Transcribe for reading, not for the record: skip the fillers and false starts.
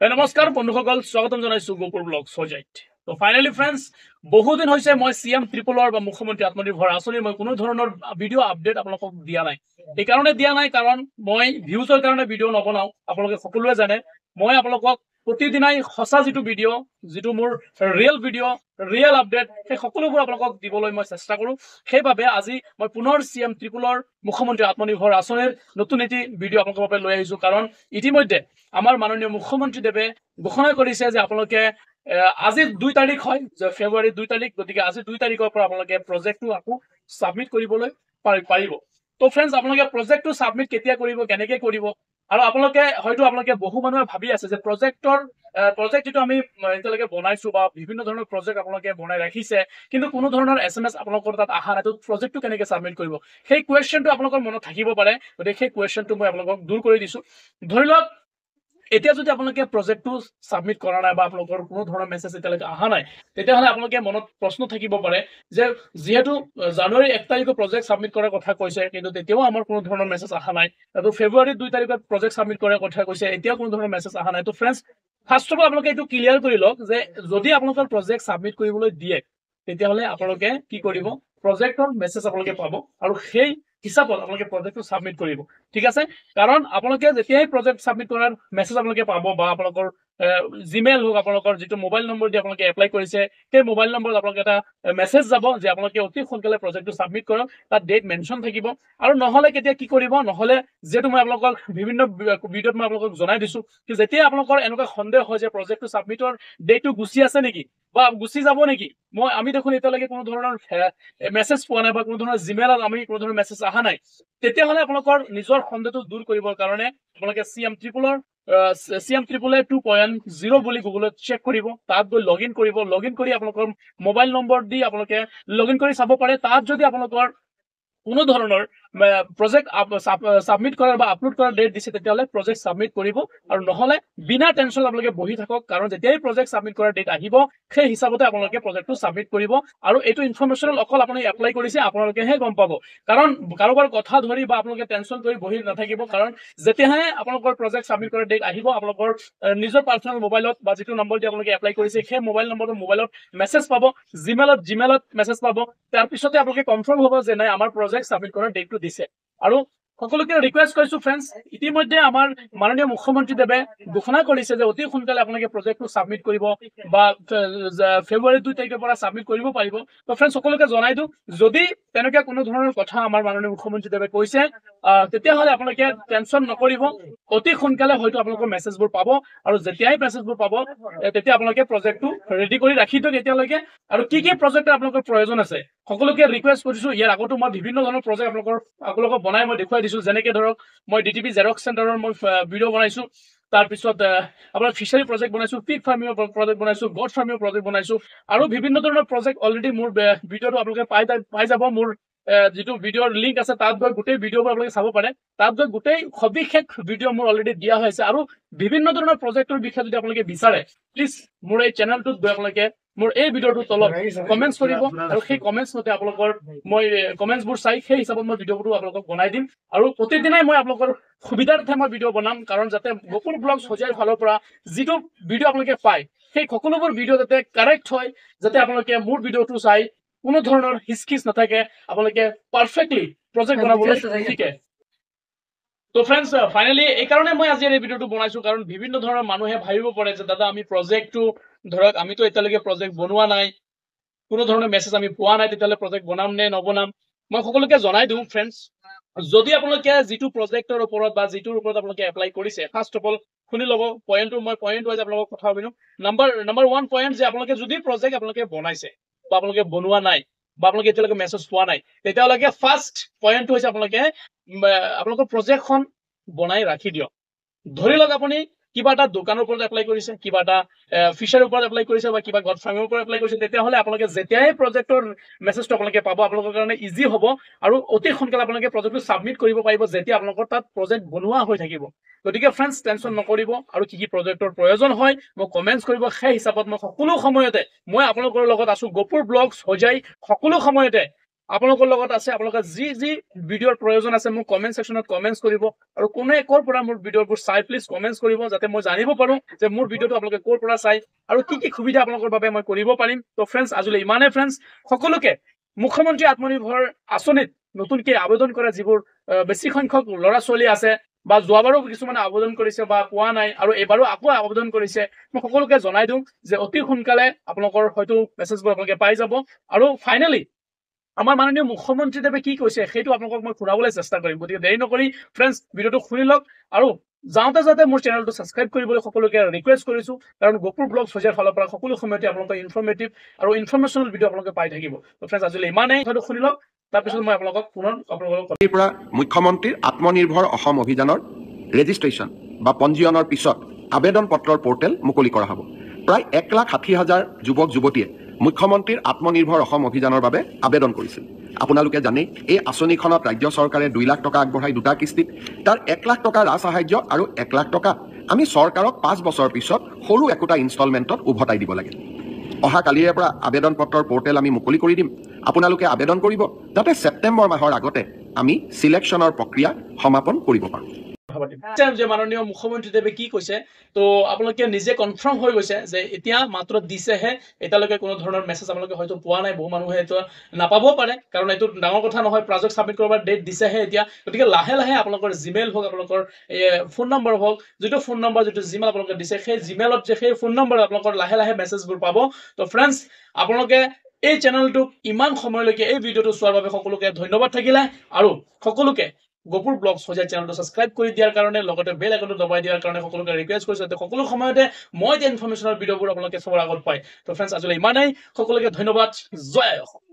নমস্কাৰ বন্ধুসকল, স্বাগতম জনাইছো গোপুৰ ব্লগ সজাইত। তো ফাইনালি ফ্ৰেণ্ডছ, বহুদিন হৈছে মই CM ট্ৰিপলৰ বা মুখ্যমন্ত্ৰী আত্মনিৰ্ভৰ আঁচনিৰ মই কোনো ধৰণৰ ভিডিঅ' আপডেট আপোনালোকক দিয়া নাই। এইকাৰণে দিয়া নাই কাৰণ মই ভিউজৰ কাৰণে ভিডিঅ' নবনাওঁ। আপোনালোকে সকলোৱে জানে মই আপোনালোকক প্ৰতিদিনাই সঁচা যিটো ভিডিঅ', যিটো মোৰ ৰিয়েল ভিডিঅ', ৰিয়েল আপডেট, সেই সকলোবোৰ আপোনালোকক দিবলৈ মই চেষ্টা কৰোঁ। সেইবাবে আজি মই পুনৰ CM ট্ৰিপলৰ মুখ্যমন্ত্ৰী আত্মনিৰ্ভৰ আঁচনিৰ নতুন এটি ভিডিঅ' আপোনালোকৰ বাবে লৈ আহিছোঁ। কাৰণ ইতিমধ্যে আমাৰ মাননীয় মুখ্যমন্ত্ৰীদেৱে ঘোষণা কৰিছে যে আপোনালোকে আজি 2 তাৰিখ হয়, ফেব্ৰুৱাৰী 2 তাৰিখ, গতিকে আজি 2 তাৰিখৰ পৰা আপোনালোকে প্ৰজেক্টটো আকৌ সাবমিট কৰিবলৈ পাৰিব। তো ফ্ৰেণ্ডছ, আপোনালোকে প্ৰজেক্টটো সাবমিট কেতিয়া কৰিব, কেনেকৈ কৰিব, আৰু আপোনালোকে বহু মানুহে ভাবি আছে যে প্ৰজেক্ট যিটো আমি এতিয়ালৈকে বনাইছো বা বিভিন্ন ধৰণৰ প্ৰজেক্ট আপোনালোকে বনাই ৰাখিছে, কিন্তু কোনো ধৰণৰ SMS আপোনালোকৰ তাত অহা নাই, তো প্ৰজেক্টটো কেনেকৈ সাবমিট কৰিব, সেই কুৱেশ্যনটো আপোনালোকৰ মনত থাকিব পাৰে। গতিকে সেই কুৱেশ্যনটো মই আপোনালোকক দূৰ কৰি দিছো। ধৰি লওক, এতিয়া যদি আপোনালোকে প্ৰজেক্টটো সাবমিট কৰা নাই বা আপোনালোকৰ কোনো ধৰণৰ মেছেজ এতিয়ালৈকে অহা নাই, তেতিয়াহ'লে আপোনালোকে মনত প্ৰশ্ন থাকিব পাৰে যে যিহেতু জানুৱাৰী 1 তাৰিখৰ প্ৰজেক্ট সাবমিট কৰাৰ কথা কৈছে, কিন্তু তেতিয়াও আমাৰ কোনো ধৰণৰ মেছেজ অহা নাই। আৰু ফেব্ৰুৱাৰী 2 তাৰিখত প্ৰজেক্ট সাবমিট কৰাৰ কথা কৈছে, এতিয়াও কোনো ধৰণৰ মেছেজ অহা নাই। তো ফ্ৰেণ্ডছ, ফাৰ্ষ্ট অফ অল আপোনালোকে এইটো ক্লিয়াৰ কৰি লওক যে যদি আপোনালোকৰ প্ৰজেক্ট সাবমিট কৰিবলৈ দিয়ে, তেতিয়াহ'লে আপোনালোকে কি কৰিব, প্ৰজেক্টৰ মেছেজ আপোনালোকে পাব আৰু সেই হিচাপত আপোনালোকে প্ৰজেক্টটো সাবমিট কৰিব। ঠিক আছে, কাৰণ আপোনালোকে যেতিয়াই প্ৰজেক্ট সাবমিট কৰাৰ মেছেজ আপোনালোকে পাব বা আপোনালোকৰ জিমেইল হওক, আপোনালোকৰ যিটো মোবাইল নম্বৰ দি আপোনালোকে এপ্লাই কৰিছে, সেই মোবাইল নম্বৰত আপোনালোকে এটা মেছেজ যাব যে আপোনালোকে অতি সোনকালে প্ৰজেক্টটো সাবমিট কৰক, তাত ডেট মেনশ্যন থাকিব। আৰু নহ'লে কেতিয়া কি কৰিব, নহ'লে যিহেতু মই আপোনালোকক বিভিন্ন ভিডিঅ'ত মই আপোনালোকক জনাই দিছো যে যেতিয়া আপোনালোকৰ এনেকুৱা সন্দেহ হয় যে প্ৰজেক্টটো সাবমিটৰ ডেটটো গুচি আছে নেকি বা গুচি যাব নেকি, আমি দেখোন এতিয়ালৈকে কোনো ধৰণৰ মেছেজ পোৱা নাই বা কোনো ধৰণৰ জিমেইলত আমি কোনো ধৰণৰ মেছেজ অহা নাই, তেতিয়াহ'লে আপোনালোকৰ নিজৰ সন্দেহটো দূৰ কৰিবৰ কাৰণে আপোনালোকে CM ট্ৰিপলে 2.0 বুলি গুগলত চেক কৰিব, তাত গৈ লগইন কৰিব। লগইন কৰি আপোনালোকৰ মোবাইল নম্বৰ দি আপোনালোকে লগইন কৰি চাব পাৰে। তাত যদি আপোনালোকৰ কোনো ধৰণৰ প্ৰজেক্ট সাবমিট কৰাৰ বা আপলোড কৰাৰ ডেট দিছে, তেতিয়াহ'লে প্ৰজেক্ট সাবমিট কৰিব। আৰু নহ'লে বিনা টেনশ্যন আপোনালোকে বহি থাকক, কাৰণ যেতিয়াই প্ৰজেক্ট সাবমিট কৰাৰ ডেট আহিব, সেই হিচাপতে আপোনালোকে প্ৰজেক্টটো সাবমিট কৰিব। আৰু এইটো ইনফৰমেশ্যন অকল আপুনি এপ্লাই কৰিছে আপোনালোকেহে গম পাব, কাৰণ কাৰোবাৰ কথা ধৰি বা আপোনালোকে টেনশ্যন কৰি বহি নাথাকিব। কাৰণ যেতিয়াহে আপোনালোকৰ প্ৰজেক্ট সাবমিট কৰাৰ ডেট আহিব, আপোনালোকৰ নিজৰ পাৰ্চনেল মোবাইলত বা যিটো নম্বৰ দি আপোনালোকে এপ্লাই কৰিছে, সেই মোবাইল নম্বৰটো মোবাইলত মেছেজ পাব, জিমেইলত মেছেজ পাব। তাৰপিছতে আপোনালোকে কনফাৰ্ম হ'ব যে নাই, আমাৰ প্ৰজেক্ট সাবমিট কৰাৰ ডেটটো দিছে। আৰু সকলোকে ৰিকুৱেষ্ট কৰিছো ফ্ৰেণ্ডছ, ইতিমধ্যে আমাৰ মাননীয় মুখ্যমন্ত্ৰীদেৱে ঘোষণা কৰিছে যে অতি সোনকালে আপোনালোকে প্ৰজেক্টটো সাবমিট কৰিব বা ফেব্ৰুৱাৰী 2 তাৰিখৰ পৰা সাবমিট কৰিব পাৰিব। তো ফ্ৰেণ্ডছ, সকলোকে জনাই দিওঁ, যদি তেনেকুৱা কোনো ধৰণৰ কথা আমাৰ মাননীয় মুখ্যমন্ত্ৰীদেৱে কৈছে, তেতিয়াহ'লে আপোনালোকে টেনশ্যন নকৰিব, অতি সোনকালে হয়তো আপোনালোকৰ মেছেজবোৰ পাব। আৰু যেতিয়াই মেছেজবোৰ পাব, তেতিয়া আপোনালোকে প্ৰজেক্টটো ৰেডি কৰি ৰাখি দিয়ক এতিয়ালৈকে। আৰু কি কি প্ৰজেক্টৰ আপোনালোকৰ প্ৰয়োজন আছে, সকলোকে ৰিকুৱেষ্ট কৰিছো। ইয়াৰ আগতো মই বিভিন্ন ধৰণৰ প্ৰজেক্ট আপোনালোকক বনাই মই দেখুৱাই দিছো। যেনেকে ধৰক, মই DTP জেৰক্স চেণ্টাৰৰ মই ভিডিঅ' বনাইছো, তাৰপিছত আপোনাৰ ফিচাৰী প্ৰজেক্ট বনাইছো, পিগ ফাৰ্মিঙৰ প্ৰজেক্ট বনাইছো, গড ফাৰ্মিঙৰ প্ৰজেক্ট বনাইছো, আৰু বিভিন্ন ধৰণৰ প্ৰজেক্ট অলৰেডি মোৰ ভিডিঅ'টো আপোনালোকে পাই যাব। মোৰ যিটো ভিডিঅ'ৰ লিংক আছে, তাত গৈ গোটেই ভিডিঅ'বোৰ আপোনালোকে চাব পাৰে। তাত গৈ গোটেই সবিশেষ ভিডিঅ' মোৰ অলৰেডি দিয়া হৈছে। আৰু বিভিন্ন ধৰণৰ প্ৰজেক্টৰ বিষয়ে যদি আপোনালোকে বিচাৰে, প্লিজ মোৰ এই চেনেলটোত গৈ আপোনালোকে মোৰ এই ভিডিঅ'টোৰ তলত কমেণ্টছ কৰিব, আৰু সেই কমেণ্টছ মতে আপোনালোকৰ মই কমেণ্টছবোৰ চাই সেই হিচাপত মই ভিডিঅ'বোৰ আপোনালোকক বনাই দিম। আৰু প্ৰতিদিনাই মই আপোনালোকৰ সুবিধাৰ্থে মই ভিডিঅ' বনাম, কাৰণ যাতে গোপুৰ ব্লগ সজাইৰ ফালৰ পৰা যিটো ভিডিঅ' আপোনালোকে পায়, সেই সকলোবোৰ ভিডিঅ' যাতে কাৰেক্ট হয়, যাতে আপোনালোকে মোৰ ভিডিঅ'টো চাই কোনো ধৰণৰ হিচকিচ নাথাকে, আপোনালোকে পাৰফেক্টলি প্ৰজেক্ট বনাবলৈ শিকে। তো ফ্ৰেণ্ডছ, ফাইনেলি এইকাৰণে মই আজি এই ভিডিঅ'টো বনাইছো, কাৰণ বিভিন্ন ধৰণৰ মানুহে ভাবিব পাৰে যে দাদা, আমি প্ৰজেক্টটো ধৰক আমিতো এতিয়ালৈকে প্ৰজেক্ট বনোৱা নাই, কোনো ধৰণৰ মেছেজ আমি পোৱা নাই, তেতিয়াহ'লে প্ৰজেক্ট বনাম নে নবনাম। মই সকলোকে জনাই দিওঁ ফ্ৰেণ্ডছ, যদি আপোনালোকে যিটো প্ৰজেক্টৰ ওপৰত বা যিটোৰ ওপৰত আপোনালোকে এপ্লাই কৰিছে, ফাৰ্ষ্ট অফ অল শুনি ল'ব পইণ্টটো। মই পইণ্ট ৱাইজ আপোনালোকক কথা ভাবিলোঁ। নাম্বাৰ 1 পইণ্ট, যে আপোনালোকে যদি প্ৰজেক্ট আপোনালোকে বনাইছে বা আপোনালোকে বনোৱা নাই বা আপোনালোকে এতিয়ালৈকে মেছেজ পোৱা নাই, তেতিয়ালৈকে ফাৰ্ষ্ট পইণ্টটো হৈছে আপোনালোকৰ প্ৰজেক্টখন বনাই ৰাখি দিয়ক। ধৰি লওক আপুনি কিবা এটা দোকানৰ ওপৰত এপ্লাই কৰিছে, কিবা এটা ফিচাৰৰ ওপৰত এপ্লাই কৰিছে, বা কিবা গড ফাৰ্মিঙৰ ওপৰত এপ্লাই কৰিছে, তেতিয়াহ'লে আপোনালোকে যেতিয়াই প্ৰজেক্টৰ মেছেজটো আপোনালোকে পাব, আপোনালোকৰ কাৰণে ইজি হ'ব। আৰু অতি সোনকালে আপোনালোকে প্ৰজেক্টটো সাবমিট কৰিব পাৰিব, যেতিয়া আপোনালোকৰ তাত প্ৰজেক্ট বনোৱা হৈ থাকিব। গতিকে ফ্ৰেণ্ডছ, টেনশ্যন নকৰিব। আৰু কি কি প্ৰজেক্টৰ প্ৰয়োজন হয় মোক কমেণ্টছ কৰিব, সেই হিচাপত মই সকলো সময়তে মই আপোনালোকৰ লগত আছো। গোপুৰ ব্লগ সজাই সকলো সময়তে আপোনালোকৰ লগত আছে আপোনালোকে যি ভিডিঅ'ৰ প্ৰয়োজন আছে মোক কমেন্ট সেকশনত কমেন্টছ কৰিব আৰু কোনে কৰ পৰা মোৰ ভিডিঅ'বোৰ চাই প্লিজ কমেন্টছ কৰিব যাতে মই জানিব পাৰো যে মোৰ ভিডিঅ'টো আপোনালোকে কৰ পৰা চাই আৰু কি সুবিধা আপোনালোকৰ বাবে মই কৰিব পাৰিম তো ফ্ৰেণ্ডছ আজিলৈ ইমানে ফ্ৰেণ্ডছ সকলোকে মুখ্যমন্ত্ৰী আত্মনিৰ্ভৰ আঁচনিত নতুনকৈ আবেদন কৰা যিবোৰ বেছি সংখ্যক ল'ৰা ছোৱালী আছে বা যোৱাবাৰো কিছুমানে আবেদন কৰিছে বা পোৱা নাই আৰু এবাৰো আকৌ আবেদন কৰিছে মই সকলোকে জনাই দিওঁ যে অতি সোনকালে আপোনালোকৰ হয়তো মেছেজবোৰ আপোনালোকে পাই যাব আৰু ফাইনেলি আমাৰ মাননীয় মুখ্যমন্ত্ৰীদেৱে কি কৈছে সেইটো আপোনালোকক মই শুনাবলৈ চেষ্টা কৰিম গতিকে দেৰি নকৰি ফ্ৰেণ্ডছ ভিডিঅ'টো শুনি লওক আৰু যাওঁতে মোৰ চেনেলটো ছাবস্ক্ৰাইব কৰিবলৈ সকলোকে ৰিকুৱেষ্ট কৰিছো কাৰণ গপুৰ ব্লগ সজাৰ ফালৰ পৰা সকলো সময়তে আপোনালোকৰ ইনফৰ্মেটিভ আৰু ইনফৰ্মেশ্যনেল ভিডিঅ' আপোনালোকে পাই থাকিব তো ফ্ৰেণ্ডছ আজিলৈ ইমানেই হয়তো শুনি লওক তাৰপিছত মই আপোনালোকক পুনৰ আপোনালোকৰ মুখ্যমন্ত্ৰীৰ আত্মনিৰ্ভৰ অসম অভিযানৰ ৰেজিষ্ট্ৰেশ্যন বা পঞ্জীয়নৰ পিছত আবেদন পত্ৰৰ পৰ্টেল মুকলি কৰা হ'ব প্ৰায় 1,60,000 যুৱক যুৱতীয়ে মুখ্যমন্ত্ৰীৰ আত্মনিৰ্ভৰ অসম অভিযানৰ বাবে আবেদন কৰিছিল আপোনালোকে জানে এই আঁচনিখনত ৰাজ্য চৰকাৰে 2 লাখ টকা আগবঢ়াই দুটা কিস্তিত তাৰ 1 লাখ টকা ৰাজ সাহায্য আৰু 1 লাখ টকা আমি চৰকাৰক 5 বছৰ পিছত সৰু একোটা ইনষ্টলমেণ্টত উভতাই দিব লাগে অহা কালিৰে পৰা আবেদন পত্ৰৰ পৰ্টেল আমি মুকলি কৰি দিম আপোনালোকে আবেদন কৰিব যাতে সেপ্টেম্বৰ মাহৰ আগতে আমি সিলেকশ্যনৰ প্ৰক্ৰিয়া সমাপন কৰিব পাৰোঁ যে মাননীয় মুখ্যমন্ত্ৰীদেৱে কি কৈছে তো আপোনালোকে নিজে কনফাৰ্ম হৈ গৈছে যে এতিয়া মাত্ৰ দিছেহে এতিয়ালৈকে কোনো ধৰণৰ মেছেজ আপোনালোকে হয়তো পোৱা নাই বহু মানুহে এইটো নাপাবও পাৰে কাৰণ এইটো ডাঙৰ কথা নহয় প্ৰজেক্ট সাবমিট কৰাৰ ডেট দিছেহে এতিয়া গতিকে লাহে লাহে আপোনালোকৰ জিমেইল হওক আপোনালোকৰ ফোন নম্বৰ হওক যিটো ফোন নম্বৰ যিটো জিমেইল আপোনালোকে দিছে সেই জিমেইলত যে সেই ফোন নম্বৰ আপোনালোকৰ লাহে লাহে মেছেজবোৰ পাব তো ফ্ৰেণ্ডছ আপোনালোকে এই চেনেলটোক ইমান সময়লৈকে এই ভিডিঅ'টো চোৱাৰ বাবে সকলোকে ধন্যবাদ থাকিলে আৰু সকলোকে গপুৰ ব্লগ সজাই চেনেলটো সাবস্ক্ৰাইব কৰি দিয়াৰ কাৰণে লগতে বেল আইকনটো দবাই দিয়াৰ কাৰণে সকলোকে ৰিকুৱেষ্ট কৰিছো যাতে সকলো সময়তে মই দিয়া ইনফৰমেশ্যনৰ ভিডিঅ'বোৰ আপোনালোকে সবৰ আগত পায় তো ফ্ৰেণ্ডছ আজিলৈ ইমানেই সকলোকে ধন্যবাদ জয় অসম